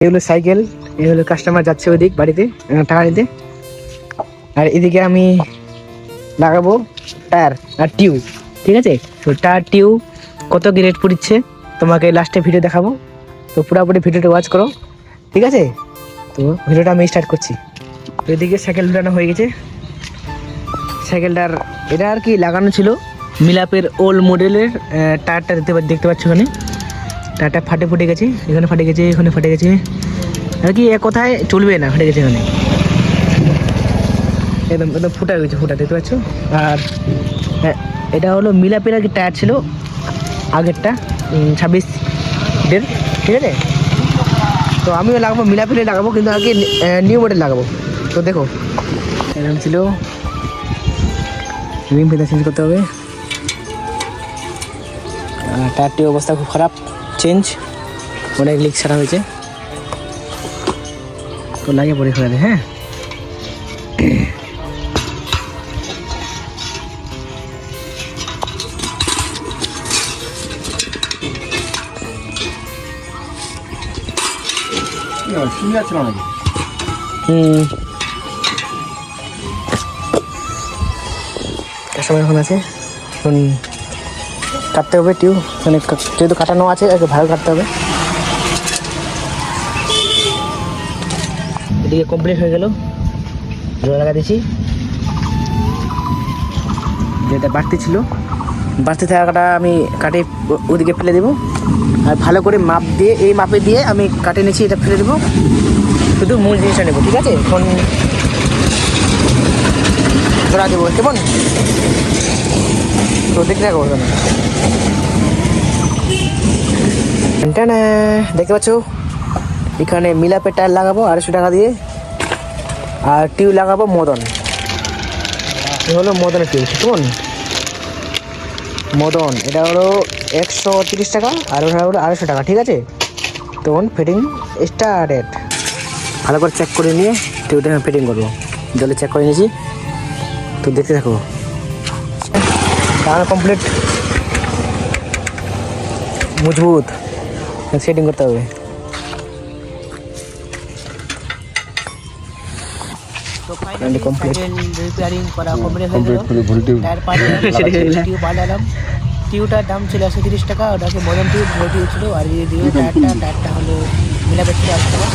এই হলো সাইকেল, এই হলো কাস্টমার যাচ্ছে ওইদিক বাড়িতে টাকা নিতে। আর এদিকে আমি লাগাবো টায়ার আর টিউব, ঠিক আছে? তো টায়ার টিউব কত কি রেট পড়ছে তোমাকে লাস্টে ভিডিও দেখাবো, তো পুরোপুরি ভিডিওটা ওয়াচ করো, ঠিক আছে? তো ভিডিওটা আমি স্টার্ট করছি। তো এদিকে সাইকেল উঠানো হয়ে গেছে। সাইকেলটার এটা আর কি লাগানো ছিল মিলাপের ওল্ড মডেলের টায়ারটা দেখতে পাচ্ছ এখানে। টায়ারটা ফুটে গেছে, এখানে ফাটে গেছে, এখানে ফাটে গেছে আর কি, এক কথায় চলবে না, ফাটে গেছে এখানে, একদম একদম ফুটা গেছে, ফুটা দেখতে পাচ্ছ। আর এটা হলো মিলাপের আর কি টায়ার ছিল আগেরটা 26-এর, ঠিক আছে? তো আমিও লাগাবো মিলাপেরে লাগাবো, কিন্তু আর কি নিউ মডেল লাগাবো। তো দেখো এরকম ছিল, রিম ফিতা চেঞ্জ করতে হবে। টায়ারটির অবস্থা খুব খারাপ, চেঞ্জ অনেক লিক ছাড়া হয়েছে, তো লাগিয়ে পরে ফেলে হ্যাঁ। সময় এখন আছে, এখন কাটতে হবে টিউব, মানে যেহেতু কাটানো আছে আগে ভালো কাটতে হবে। এদিকে কমপ্লিট হয়ে গেল, জোড়া লাগা দিয়েছি, যেটা বাড়তি ছিল বাড়তি থাকাটা আমি কাটে ওদিকে ফেলে দেবো। আর ভালো করে মাপ দিয়ে, এই মাপে দিয়ে আমি কাটে নিয়েছি, এটা ফেলে দেবো, শুধু মূল জিনিসটা নেবো, ঠিক আছে? এখন জোড়া দেবো কেমন, তো দেখতে থাকবো। দেখতে পাচ্ছ এখানে মিলাপের টায়ার লাগাবো 250 টাকা দিয়ে, আর টিউব লাগাবো মদন, হলো মদনের টিউব, কেমন? মদন এটা হলো 130 টাকা, আর ওটা হলো 250 টাকা, ঠিক আছে? তখন ফিটিং স্টার্টেড, ভালো করে চেক করে নিয়ে টিউবটা ফিটিং করবো, জলে চেক করে নিয়েছি, তো দেখতে থাকো। তাহলে কমপ্লিট, মজবুত সেটিং করতে হবে। তো ফাইনালি সাইকেল রিপেয়ারিং করা কমপ্লিট হয়ে গেল, টায়ার পাল্টালাম। টিউবটার দাম ছিল 130 টাকা, ওটাকে মদন টিউব টিউব ছিল। আর এই টায়ারটা হলো মিলাপের ছিল 80 টাকা।